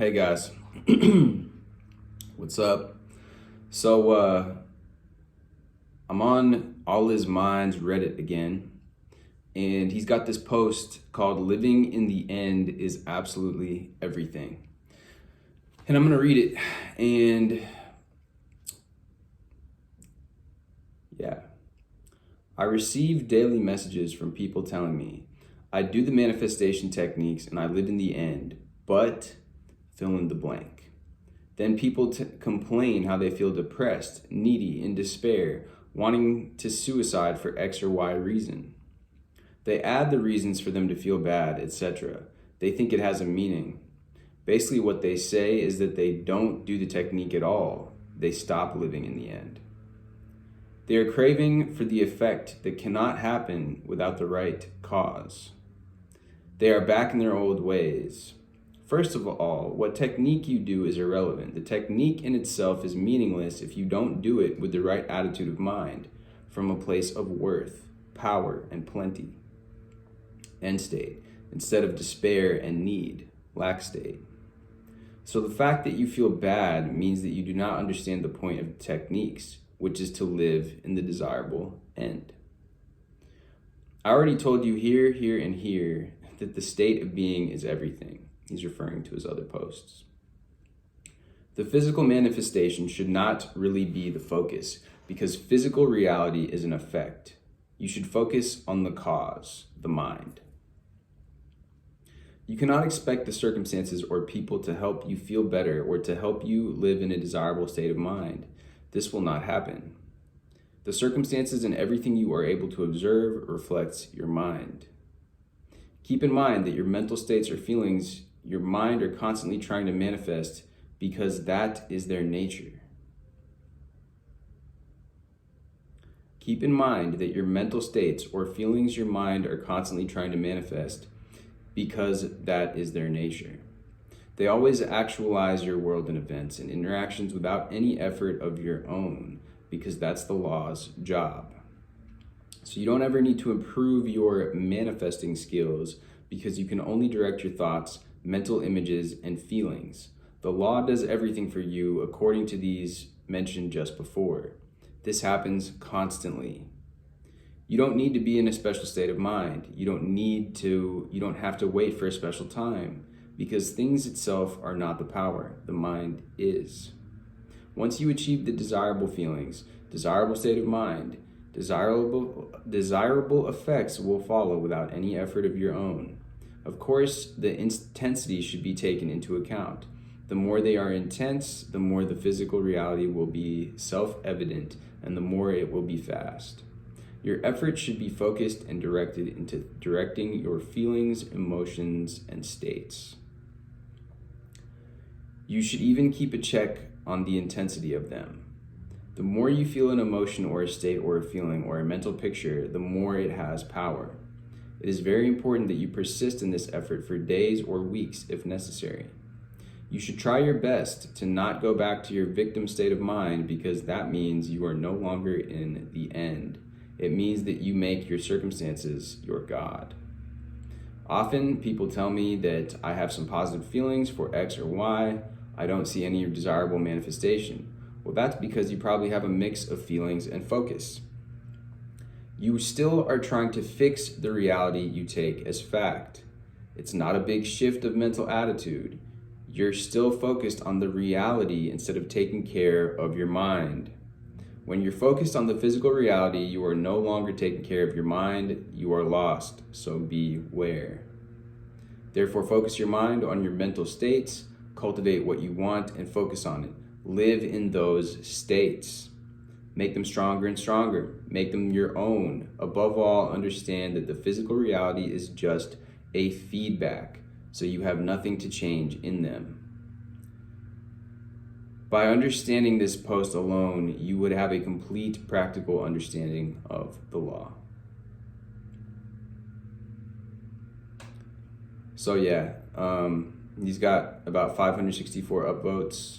Hey guys, what's up? I'm on All His Minds Reddit again, and he's got this post called Living in the End is Absolutely Everything. And I'm gonna read it, and yeah. I receive daily messages from people telling me I do the manifestation techniques and I live in the end, but fill in the blank. Then people complain how they feel depressed, needy, in despair, wanting to suicide for X or Y reason. They add the reasons for them to feel bad, etc. They think it has a meaning. Basically, what they say is that they don't do the technique at all. They stop living in the end. They are craving for the effect that cannot happen without the right cause. They are back in their old ways. First of all, what technique you do is irrelevant. The technique in itself is meaningless if you don't do it with the right attitude of mind, from a place of worth, power, and plenty. End state, instead of despair and need, lack state. So the fact that you feel bad means that you do not understand the point of techniques, which is to live in the desirable end. I already told you here, and here that the state of being is everything. He's referring to his other posts. The physical manifestation should not really be the focus because physical reality is an effect. You should focus on the cause, the mind. You cannot expect the circumstances or people to help you feel better or to help you live in a desirable state of mind. This will not happen. The circumstances and everything you are able to observe reflects your mind. Keep in mind that your mental states or feelings, your mind are constantly trying to manifest because that is their nature. Keep in mind that your mental states or feelings your mind are constantly trying to manifest because that is their nature. They always actualize your world and events and interactions without any effort of your own because that's the law's job. So you don't ever need to improve your manifesting skills because you can only direct your thoughts, mental images, and feelings. The law does everything for you according to these mentioned just before. This happens constantly. You don't need to be in a special state of mind. You don't have to wait for a special time because things itself are not the power. The mind is. Once you achieve the desirable feelings, desirable state of mind, desirable effects will follow without any effort of your own. Of course, the intensity should be taken into account. The more they are intense, the more the physical reality will be self-evident and the more it will be fast. Your efforts should be focused and directed into directing your feelings, emotions, and states. You should even keep a check on the intensity of them. The more you feel an emotion or a state or a feeling or a mental picture, the more it has power. It is very important that you persist in this effort for days or weeks if necessary. You should try your best to not go back to your victim state of mind because that means you are no longer in the end. It means that you make your circumstances your God. Often people tell me that I have some positive feelings for X or Y. I don't see any desirable manifestation. Well, that's because you probably have a mix of feelings and focus. You still are trying to fix the reality you take as fact. It's not a big shift of mental attitude. You're still focused on the reality instead of taking care of your mind. When you're focused on the physical reality, you are no longer taking care of your mind. You are lost, so beware. Therefore, focus your mind on your mental states, cultivate what you want, and focus on it. Live in those states. Make them stronger and stronger. Make them your own. Above all, understand that the physical reality is just a feedback, so you have nothing to change in them. By understanding this post alone, you would have a complete practical understanding of the law. So yeah, he's got about 564 upvotes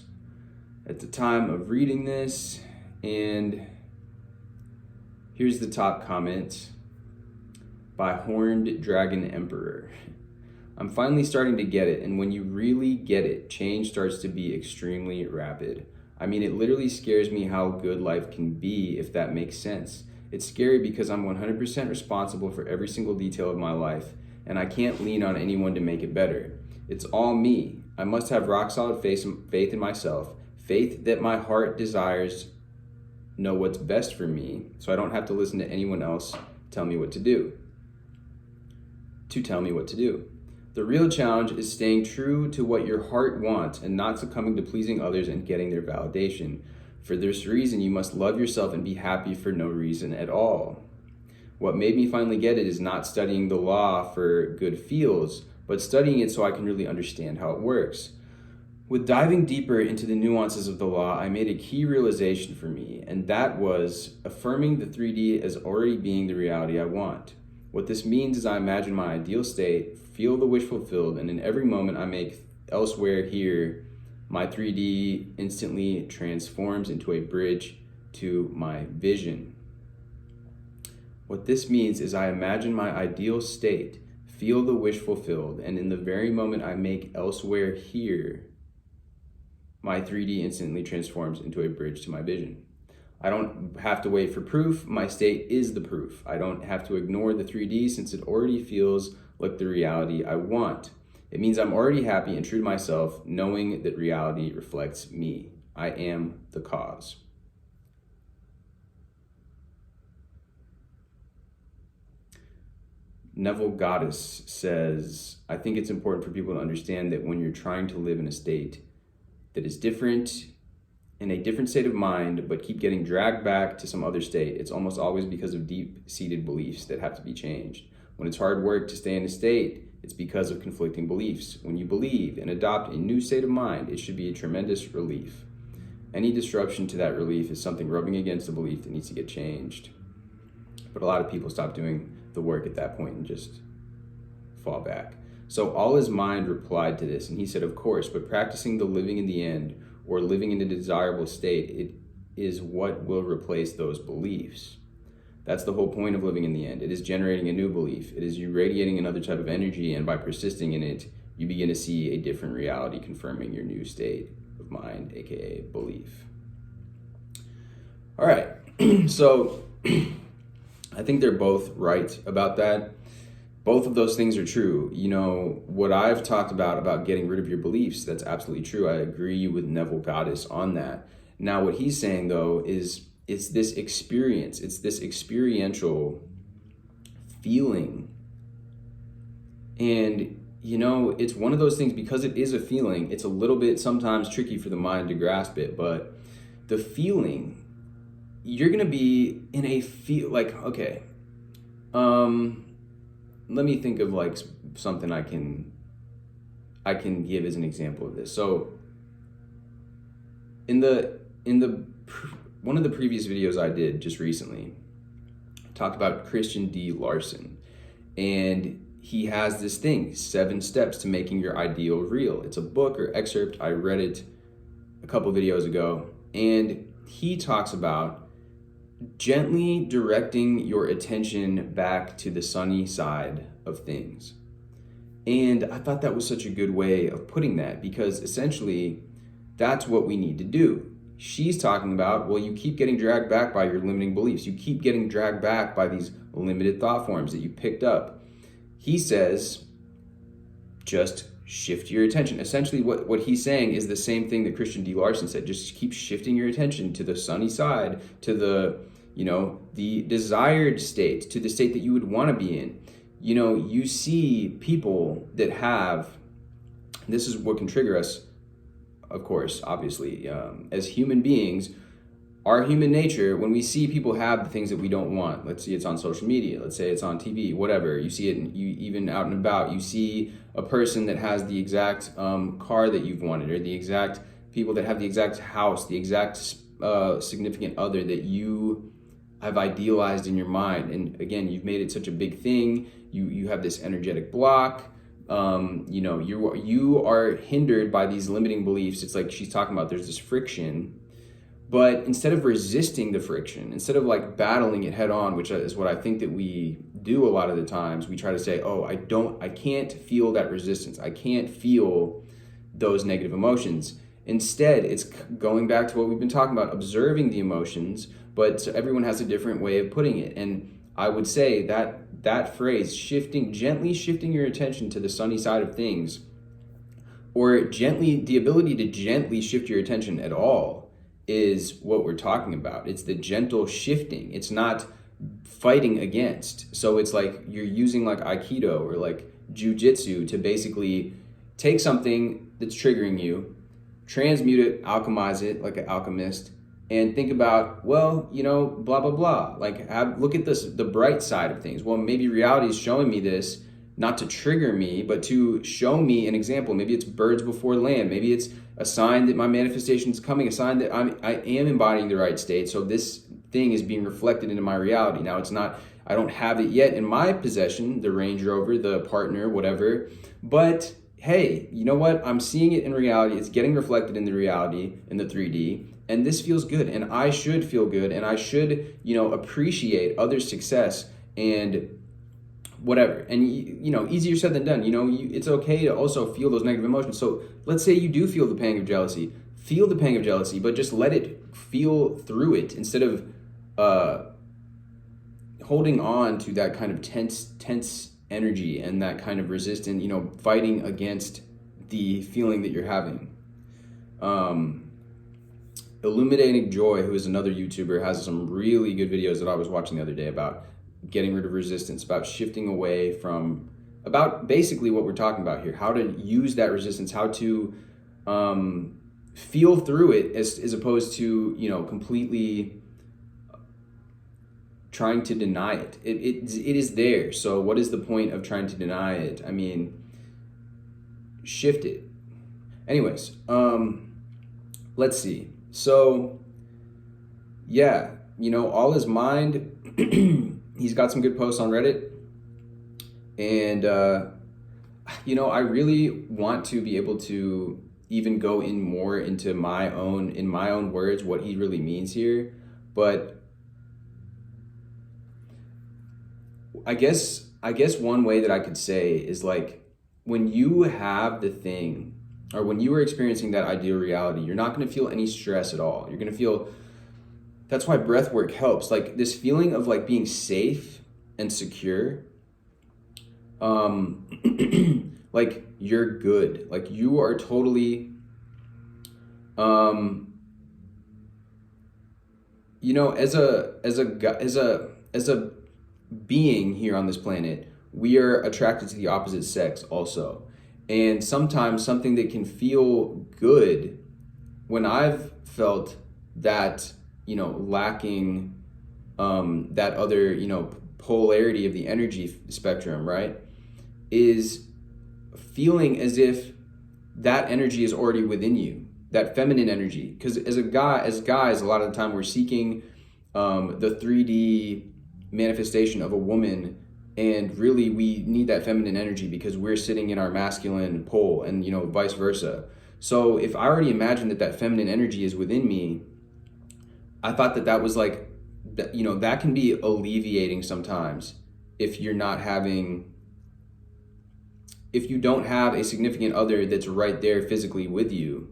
at the time of reading this. And here's the top comment by Horned Dragon Emperor. I'm finally starting to get it, and when you really get it, change starts to be extremely rapid. I mean, it literally scares me how good life can be, if that makes sense. It's scary because I'm 100% responsible for every single detail of my life, and I can't lean on anyone to make it better. It's all me. I must have rock solid faith in myself, faith that my heart desires know what's best for me, so I don't have to listen to anyone else to tell me what to do. The real challenge is staying true to what your heart wants and not succumbing to pleasing others and getting their validation. For this reason, you must love yourself and be happy for no reason at all. What made me finally get it is not studying the law for good feels, but studying it so I can really understand how it works. With diving deeper into the nuances of the law, I made a key realization for me, and that was affirming the 3D as already being the reality I want. What this means is I imagine my ideal state, feel the wish fulfilled, and in every moment I make elsewhere here, my 3D instantly transforms into a bridge to my vision. What this means is I imagine my ideal state, feel the wish fulfilled, and in the very moment I make elsewhere here, my 3D instantly transforms into a bridge to my vision. I don't have to wait for proof. My state is the proof. I don't have to ignore the 3D since it already feels like the reality I want. It means I'm already happy and true to myself, knowing that reality reflects me. I am the cause. Neville Goddess says, I think it's important for people to understand that when you're trying to live in a state that is different, in a different state of mind, but keep getting dragged back to some other state, it's almost always because of deep-seated beliefs that have to be changed. When it's hard work to stay in a state, it's because of conflicting beliefs. When you believe and adopt a new state of mind, it should be a tremendous relief. Any disruption to that relief is something rubbing against a belief that needs to get changed. But a lot of people stop doing the work at that point and just fall back. So all his mind replied to this, and he said, of course, but practicing the living in the end, or living in a desirable state, it is what will replace those beliefs. That's the whole point of living in the end. It is generating a new belief. It is you radiating another type of energy, and by persisting in it, you begin to see a different reality confirming your new state of mind, aka belief. All right, so I think they're both right about that. Both of those things are true. You know, what I've talked about getting rid of your beliefs, that's absolutely true. I agree with Neville Goddess on that. Now, what he's saying, though, is it's this experience. It's this experiential feeling. And, you know, it's one of those things, because it is a feeling, it's a little bit sometimes tricky for the mind to grasp it. But the feeling, you're going to be in a feel like, okay, let me think of like something I can give as an example of this. So in the one of the previous videos I did just recently, I talked about Christian D. Larson, and he has this thing, 7 steps to making your ideal real. It's a book or excerpt. I read it a couple videos ago, and he talks about gently directing your attention back to the sunny side of things. And I thought that was such a good way of putting that, because essentially that's what we need to do. She's talking about, well, you keep getting dragged back by your limiting beliefs. You keep getting dragged back by these limited thought forms that you picked up. He says, just shift your attention. Essentially what he's saying is the same thing that Christian D. Larson said. Just keep shifting your attention to the sunny side, to the, you know, the desired state, to the state that you would want to be in. You know, you see people that have, this is what can trigger us, of course, obviously, as human beings, our human nature, when we see people have the things that we don't want, let's say it's on social media, let's say it's on TV, whatever, you see it, even out and about, you see a person that has the exact car that you've wanted, or the exact people that have the exact house, the exact significant other that you have idealized in your mind. And again, you've made it such a big thing. You have this energetic block. You know, you are hindered by these limiting beliefs. It's like she's talking about, there's this friction. But instead of resisting the friction, instead of like battling it head on, which is what I think that we do a lot of the times, we try to say, oh, I can't feel that resistance. I can't feel those negative emotions. Instead, it's going back to what we've been talking about, observing the emotions, but everyone has a different way of putting it. And I would say that phrase, gently shifting your attention to the sunny side of things, or the ability to gently shift your attention at all, is what we're talking about. It's the gentle shifting. It's not fighting against. So it's like you're using like Aikido or like Jiu-Jitsu to basically take something that's triggering you, transmute it, alchemize it like an alchemist, and think about, well, blah, blah, blah. Like, look at the bright side of things. Well, maybe reality is showing me this, not to trigger me, but to show me an example. Maybe it's birds before land. Maybe it's a sign that my manifestation is coming, a sign that I am embodying the right state. So this thing is being reflected into my reality. Now, I don't have it yet in my possession, the Range Rover, the partner, whatever. But hey, you know what? I'm seeing it in reality. It's getting reflected in the reality, in the 3D. And this feels good. And I should feel good. And I should, appreciate others' success and whatever. And easier said than done. It's okay to also feel those negative emotions. So let's say you do feel the pang of jealousy. Feel the pang of jealousy, but just let it feel through it instead of holding on to that kind of tense energy and that kind of resistant, fighting against the feeling that you're having. Illuminating Joy, who is another YouTuber, has some really good videos that I was watching the other day about getting rid of resistance, about shifting away from, about basically what we're talking about here, how to use that resistance, how to feel through it as opposed to, completely trying to deny it. It is there. So what is the point of trying to deny it? I mean, shift it. Anyways, let's see. So yeah, all is mind. He's got some good posts on Reddit. And, I really want to be able to even go in more into my own words, what he really means here. But I guess one way that I could say is like, when you have the thing, or when you are experiencing that ideal reality, you're not going to feel any stress at all. You're going to feel, that's why breath work helps. Like this feeling of like being safe and secure, like you're good. Like you are totally, as a being here on this planet, we are attracted to the opposite sex also. And sometimes something that can feel good, when I've felt that, lacking that other, polarity of the energy spectrum, right, is feeling as if that energy is already within you, that feminine energy. Because as guys, a lot of the time we're seeking the 3D manifestation of a woman, and really we need that feminine energy because we're sitting in our masculine pole, and vice versa. So if I already imagined that feminine energy is within me, I thought that was like, that can be alleviating sometimes if you don't have a significant other that's right there physically with you.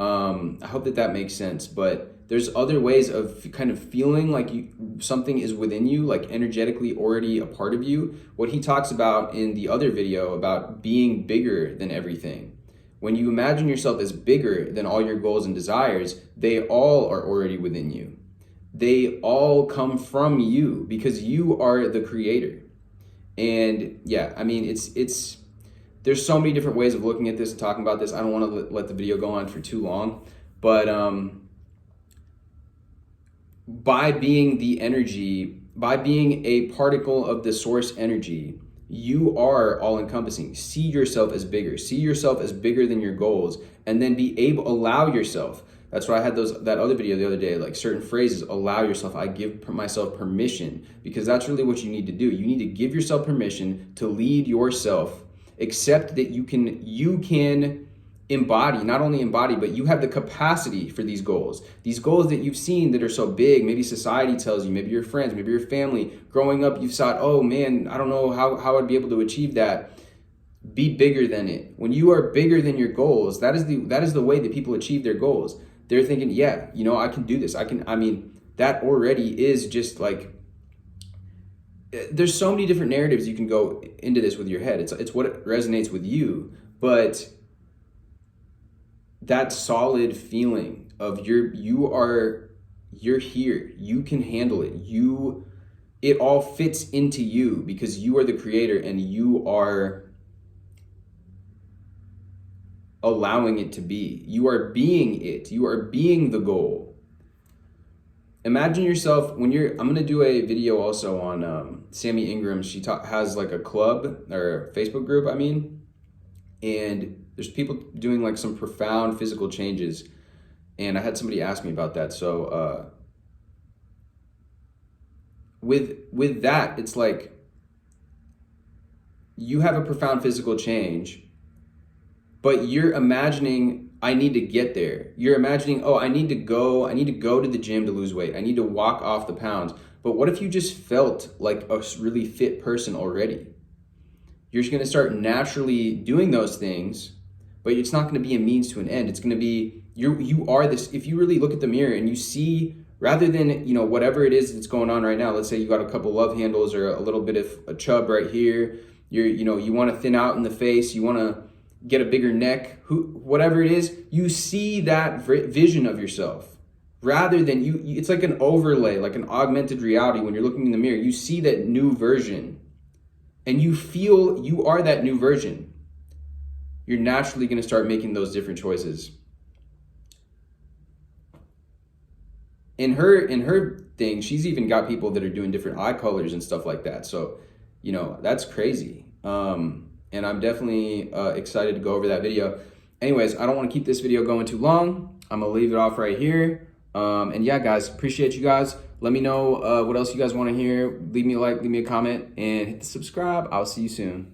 I hope that makes sense. But there's other ways of kind of feeling like something is within you, like energetically already a part of you. What he talks about in the other video about being bigger than everything. When you imagine yourself as bigger than all your goals and desires, they all are already within you. They all come from you because you are the creator. And yeah, I mean, there's so many different ways of looking at this and talking about this. I don't want to let the video go on for too long, but by being the energy, by being a particle of the source energy, you are all encompassing. See yourself as bigger. See yourself as bigger than your goals, and then allow yourself. That's why I had that other video the other day, like certain phrases, allow yourself. I give myself permission, because that's really what you need to do. You need to give yourself permission to lead yourself. Accept that you can not only embody, but you have the capacity for these goals that you've seen that are so big. Maybe society tells you, maybe your friends, maybe your family. Growing up, you've thought, oh man, I don't know how I'd be able to achieve that. Be bigger than it. When you are bigger than your goals, that is the way that people achieve their goals. They're thinking, yeah, I can do this. That already is just like, there's so many different narratives you can go into this with your head. It's what resonates with you, but that solid feeling of you're here, you can handle it. It all fits into you because you are the creator and you are allowing it to be. You are being it. You are being the goal. Imagine yourself I'm going to do a video also on Sammy Ingram. She has like a club or a Facebook group, and there's people doing like some profound physical changes. And I had somebody ask me about that. So with that, it's like you have a profound physical change, but you're imagining, I need to get there. You're imagining, oh, I need to go to the gym to lose weight. I need to walk off the pounds. But what if you just felt like a really fit person already? You're just gonna start naturally doing those things, but it's not gonna be a means to an end. It's gonna be, you are this. If you really look at the mirror and you see, rather than, whatever it is that's going on right now, let's say you got a couple love handles or a little bit of a chub right here, you wanna thin out in the face, you wanna get a bigger neck, whatever it is, you see that vision of yourself rather than it's like an overlay, like an augmented reality. When you're looking in the mirror, you see that new version and you feel you are that new version. You're naturally going to start making those different choices. In her thing, she's even got people that are doing different eye colors and stuff like that. So, that's crazy. And I'm definitely excited to go over that video. Anyways, I don't want to keep this video going too long. I'm going to leave it off right here. And yeah, guys, appreciate you guys. Let me know what else you guys want to hear. Leave me a like, leave me a comment, and hit the subscribe. I'll see you soon.